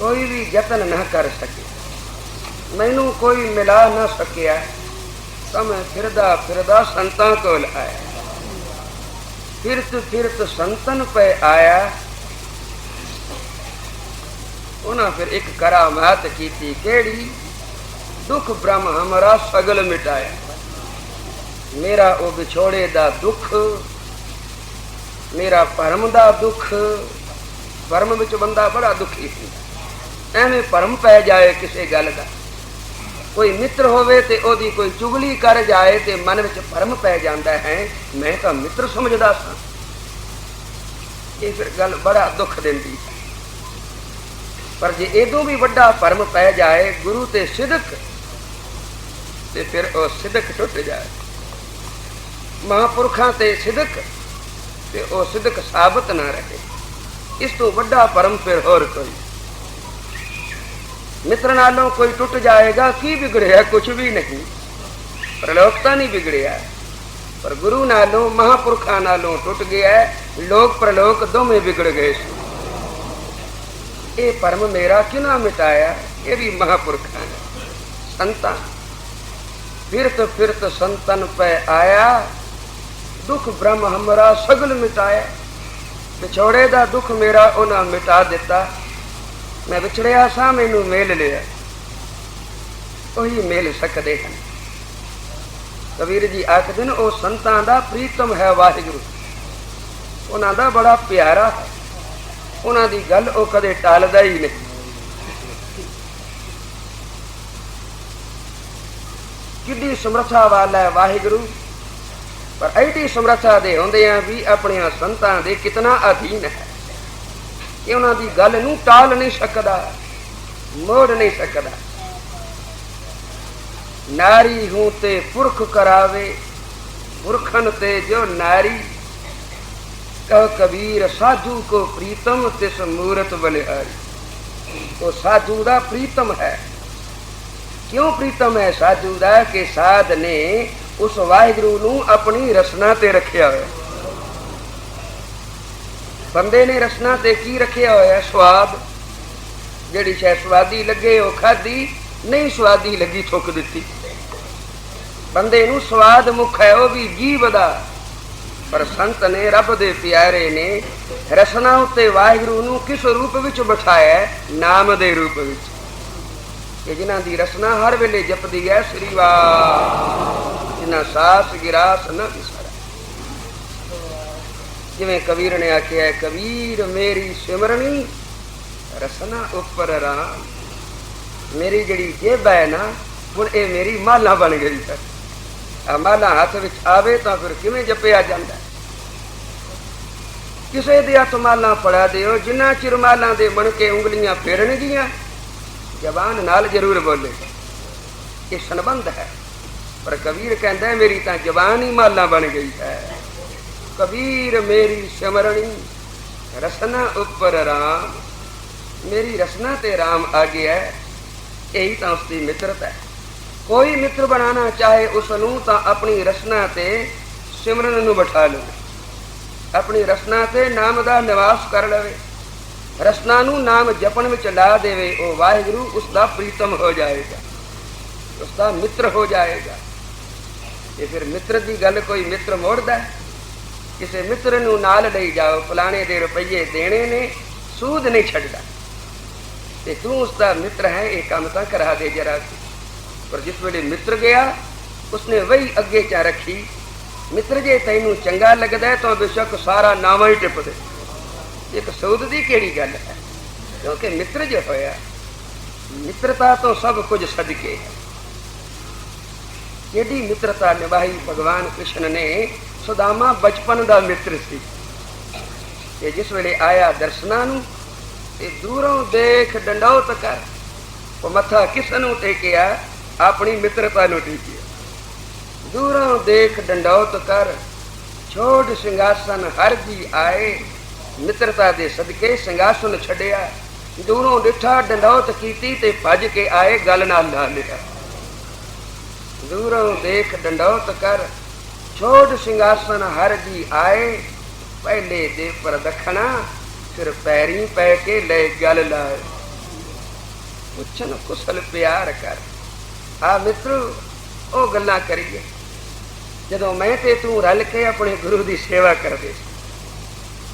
कोई भी यतन न कर सके, मैनू कोई मिला न सकिया, समय फिरदा फिरदा संतां कोल आया, फिरत फिरत संतन पे आया। उन्हें फिर एक करामात की थी केड़ी, दुख ब्रह्म हमारा सगल मिटाया। मेरा ओ विछोड़े दा दुख, मेरा परम दा दुख, परम विच बंदा बड़ा दुखी सी, एवें भरम पै जाए किसी गल का, कोई मित्र होवे ते ओदी कोई चुगली कर जाए ते मन विच भरम पै जांदा है, मैं तो मित्र समझदा सा। ये फिर गल बड़ा दुख दिंदी। पर जे एदों भी वड्डा भरम पै जाए गुरु ते सिदक, ते फिर ओ सिदक टुट जाए। महापुरखां ते सिदक ते ओ सिदक साबित ना रहे। इस तो वड्डा भरम फिर होर कोई। मित्र नालों कोई टुट जाएगा की बिगड़िया, कुछ भी नहीं, प्रलोकता नहीं बिगड़िया। पर गुरु नालों महापुरखा नालों टुट गया, लोक प्रलोक दोवें बिगड़ गए। ये परम मेरा क्यों ना मिटाया, ये भी महापुरखा है संता। फिरत फिरत संतन पे आया, दुख ब्रह्म हमारा सगल मिटाया। विछोड़े दा दुख मेरा उन्हें मिटा दिता। मैं विछड़िया सा, मैनू मेल लिया, वही मेल सकते हैं। कबीर जी आखदे ओ संतां दा प्रीतम है वाहिगुरु, उन्हां दा बड़ा प्यारा है, उन्हां दी गल ओ कदे टालदा ही नहीं। किड्डी समर्था वाला है वाहिगुरु, पर ऐडी समर्था दे होंदियां भी अपने संतां दे कितना अधीन है कि उन्हां दी गल नूं टाल नहीं सकदा, मोड़ नहीं सकदा। नारी हूं ते पुरख करावे, पुरखन ते जो नारी। कह कबीर साधु को प्रीतम तिस मूरत बलिहारी। तो साधु दा प्रीतम है। क्यों प्रीतम है साधु दा? के साध ने उस वाहिगुरु नू अपनी रसना ते रखिया है। बंदे ने रसना ते की रखिया होया? स्वाद। जिहड़ी शै स्वादी लगे वो खाधी, नहीं स्वादी लगी थुक दिती। बंदे नू स्वाद मुख है वो भी जीभ दा, पर संत ने रब दे प्यारे ने रसना उत्ते वाहिगुरु नू किस रूप विच बिठाया? नाम दे रूप विच। कि जिन्हां दी रसना हर वेले जपदी है श्री वाह, जिन्हां सास गिरास न विसारा। जिवें कबीर ने आख्या है, कबीर मेरी सिमरनी रसना उपर राम। मेरी जिहड़ी जेब है ना, हुण ये मेरी माला बन गई है। माला हाथ विच आवे तो फिर किवें जपिया जांदा? किसे दे हथ माला फड़ा दिओ, जिन्ना चिर माला दे बन के उंगलियां फेरनगियां, जबान नाल जरूर बोले। ये संबंध है। पर कबीर कहता है मेरी तो जबान ही माला बन गई है। कबीर मेरी सिमरनी रसना उपर राम। मेरी रसना ते राम आ गया है। यही तो उसकी मित्रता है। कोई मित्र बनाना चाहे उसनू तो अपनी रसना ते सिमरन नू बिठा लो, अपनी रसना ते नाम दा निवास कर लवे, रसना नू नाम जपन विच ला देवे। ओ वाहिगुरु उसका प्रीतम हो जाएगा, उसका मित्र हो जाएगा। ये फिर मित्र की गल कोई मित्र मोड़दा? किसी मित्र नू नाल ले जाओ, फलाने दे रुपये देने ने, सूद नहीं छड़दा। ते तू उसका मित्र है, ये काम तो करा दे जरा। पर जिस वेले मित्र गया उसने वही अगे चा रखी। मित्र जे तैनू चंगा लगदा है तो बेशक सारा नावा ही टिप दे। एक सूद की केड़ी गल है? क्योंकि मित्र जो होया, मित्रता तो सब कुछ सदके है। केडी मित्रता निभाई भगवान कृष्ण ने। सुदामा बचपन का मित्र सी। ते जिस वेले आया दर्शना नू, ते दूरों देख डंडौत कर, वो मथा किसनू टेकिया? अपनी मित्रता नू टेकिया। दूरों देख डंडौत कर, छोड़ सिंहासन हर जी आए। मित्रता दे सदके सिंहासन छड़िया, दूरों डिठा डंडौत कीती ते भज के आए, गल नाल ला लिया। दूरों देख डंडौत कर, छोड़ सिंहासन हर जी आए। पहले दे पर दखना, फिर पैरी पै के ले गल लाए। पुछन कुशल प्यार कर। आ मित्र ओ गल्लां करिए जदों मैं ते तू रल के अपने गुरु की सेवा करदे।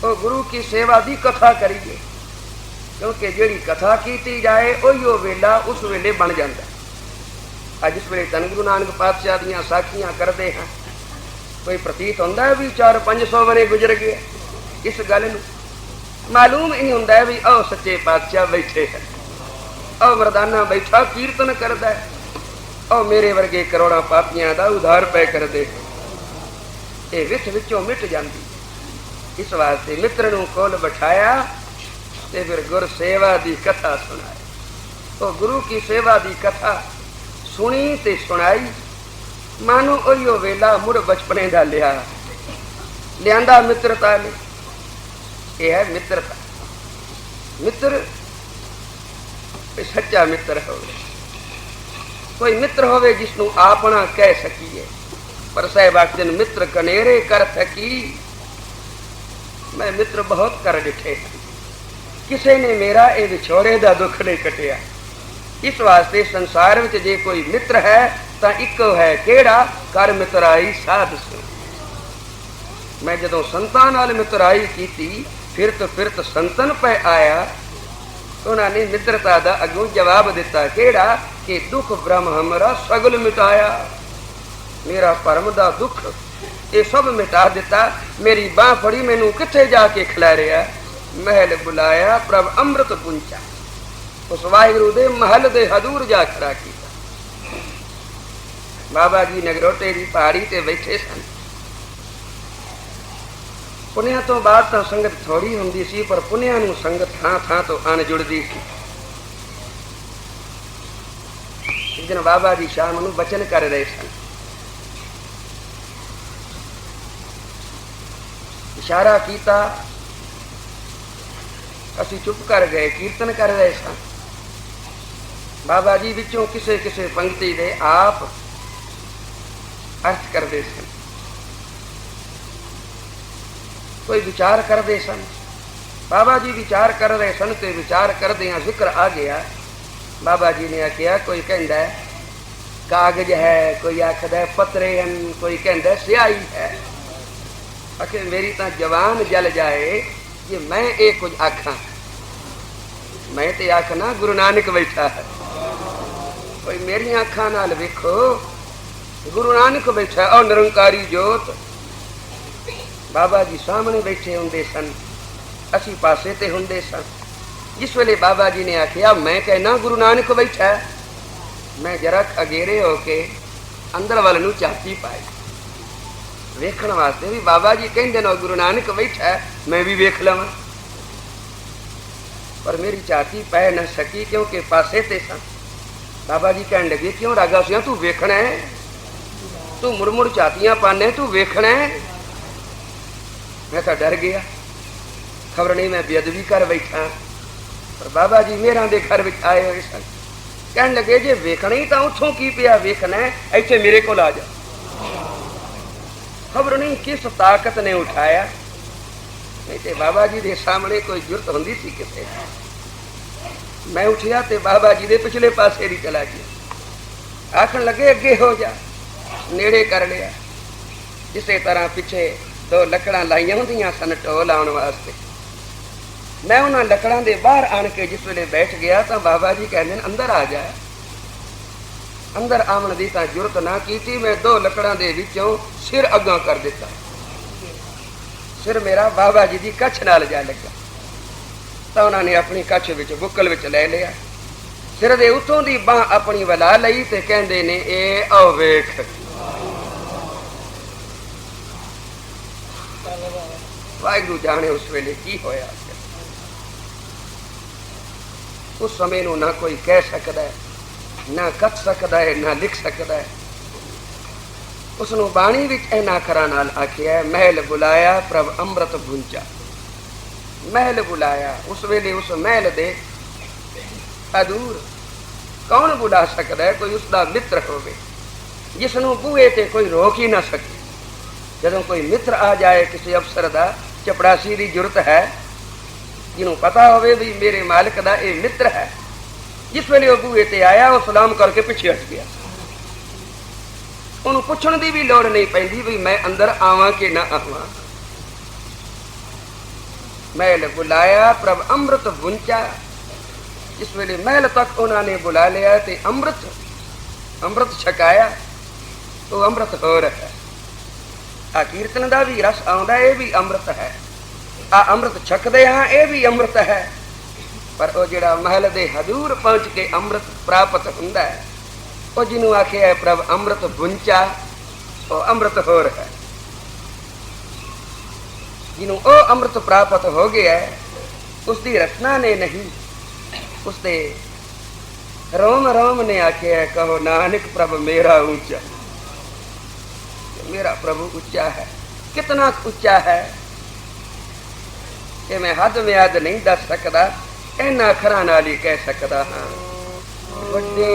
ओ गुरु की सेवा की कथा करिए, क्योंकि जिहड़ी कथा की जाए उही वेला उस वेले बन जाता। अज इस वेले धन गुरु नानक पातशाह दीयां साखियां करते हैं, कोई प्रतीत होंदा है भी 400-500 वरे गुजर गए। इस गल नूं मालूम ही नहीं होंदा भी आओ सच्चे पातशाह बैठे हैं, आओ मरदाना बैठा कीर्तन करदा है, आओ मेरे वर्गे करोड़ां पापियां दा उधार पै करदे। ये विच विचों मिट जाती। इस वास्ते मित्र नूं कोल बिठाया ते फिर गुर सेवा की कथा सुनाई। तो गुरु की सेवा की कथा सुनी ते सुनाई। मानो उहियो वेला मुड़ बचपने का लिया मित्रता ने। यह है मित्रता। मित्र सच्चा मित्र हो, कोई मित्र होवे जिसनू आपना कह सकीए। पर साहब आखदे मित्र कनेरे कर थकी। मैं मित्र बहुत कर डिठे, किसी ने मेरा ये विछोड़े का दुख नहीं कटिया। इस वास्ते संसार में जे कोई मित्र है तो इको है, केड़ा? कर मित्राई साध से। मैं जदों संतां नाल मित्राई की, फिरत संतन पे आया, उन्होंने मित्रता का अगों जवाब दिता। केड़ा? कि दुख ब्रह्म हमरा सगल मिटाया। मेरा परम का दुख ये सब मिटा दिता। मेरी बांह फड़ी, मैनू किथे जाके खिलारिया, महल बुलाया प्रभ अमृत पुंचा। उस वाहिगुरु दे महल दे हदूर जा खड़ा किया। बाबा जी नगरोटे की पहाड़ी ते बैठे सन। पुनिया तो बाद तो संगत थोड़ी होंदी सी, पर पुनिया नू संगत थां थां तो आन जुड़दी सी। दिन बाबा जी शाम ਨੂੰ ਬਚਨ ਕਰ ਰਹੇ ਸਨ। इशारा किया, असी चुप कर गए, कीर्तन कर रहे सन। बाबा जी विचों किसे किसे पंक्ति दे आप अर्थ करते सन, कोई विचार करते सन। बाबा जी विचार कर रहे सन तो विचार करदे जिक्र आ गया। बाबा जी ने आख्या, कोई कहता है कागज है, कोई आखदा पत्रे हैं, कोई कहता स्याही है। आखिर मेरी तो जवान जल जाए कि मैं ये कुछ आखा। मैं तो आखना गुरु नानक बैठा है, कोई मेरी अखा नाल वेखो गुरु नानक बैठा और निरंकारी जोत। बाबा जी सामने बैठे होंदे सन, असी पासे ते होंदे सन। जिस वेले बाबा जी ने आखिया मैं कहना गुरु नानक बैठा, मैं जरा अगेरे होके अंदर वाल नूं झांकी पाई वेखण वास्ते भी बाबा जी कहते ना गुरु नानक बैठा है, मैं भी वेख लवां। पर मेरी झांकी पै न सकी क्योंकि पासे ते सा। बाबा जी कहने लगे, क्यों रागा सिंह तू वेखना है, तू मुड़ मुड़ झातियां पाने, तू वेखना है। मैं तो डर गया, खबर नहीं मैं बेअदबी कर बैठा। पर बाबा जी मेरा दे घर में आए हुए सन। कहने लगे जे वेखना ही तो उथों की पिया वेखना है, इत्थे मेरे को आ जा। खबर नहीं किस ताकत ने उठाया, नहीं तो बाबा जी के सामने कोई जुरत होंदी सी किते। मैं उठिया तो बाबा जी के पिछले पासे ही चला गया। आखन लगे अगे हो जा, नेड़े कर लिया। इस तरह पिछे दो लकड़ा लाइया होंदियां सन ढो लाउण वास्ते। मैं उन्होंने लकड़ा के बाहर आन के जिस वेले बैठ गया तो बाबा जी कहते अंदर आ जाए। अंदर आवन की तो जुरत ना की, मैं दो लकड़ा के विचों सिर अगा कर दिता। सिर मेरा बाबा जी की कच्छ नाल जा लगा। तो उन्होंने अपनी कच्छ विच बुक्कल विच ले लिया, सिर दे उतों की बांह अपनी वला लई ते कहंदे ने ए आओ वेख। वाहिगुरू जाने उस वेले की होया। उस समय नूं ना कोई कह सकता है, ना कथ सकता है, ना लिख सकता है। उसनू बाणी विच इन्हां अखरां नाल आखिया है, महल बुलाया प्रभ अमृत भुंचा। महल बुलाया, उस वेले उस महल दे अदूर कौन बुला सकता है? कोई उसका मित्र होवे जिसनू बूहे ते कोई रोक ही ना सके। जदों कोई मित्र आ जाए किसी अफसर का, चपड़ासी की जरूरत है, जिन्हों पता होवे भी मेरे मालिक का ये मित्र है। जिस वेले बूहे ते आया वो सलाम करके पिछे हट गया। उन्होंने पूछने की भी लौड़ नहीं पैंदी भी मैं अंदर आवां कि ना आवां। महल बुलाया प्रभ अमृत बुंचा। जिस वेले महल तक उन्होंने बुला लिया ते अमृत छकाया तो अमृत हो रहा है। आ कीर्तन का भी रस आउंदा, ये भी अमृत है। आ अमृत छकदे हाँ, ये भी अमृत है। पर वो जिहड़ा महल दे हजूर पहुंच के अमृत प्राप्त हुंदा है, वो जिन्हों आखे है प्रभ अमृत बुंचा, वो अमृत हो रहा है। जिन्हों वो अमृत प्राप्त हो गया है, उसकी रचना ने नहीं, उसके रोम रोम ने आखे है कहो नानक प्रभ मेरा ऊंचा। मेरा प्रभु ऊंचा है, कितना ऊंचा है कि मैं हद म्याद नहीं दस सकता, इन्हां अखरां नाल ही कह सकता हाँ। वड्डे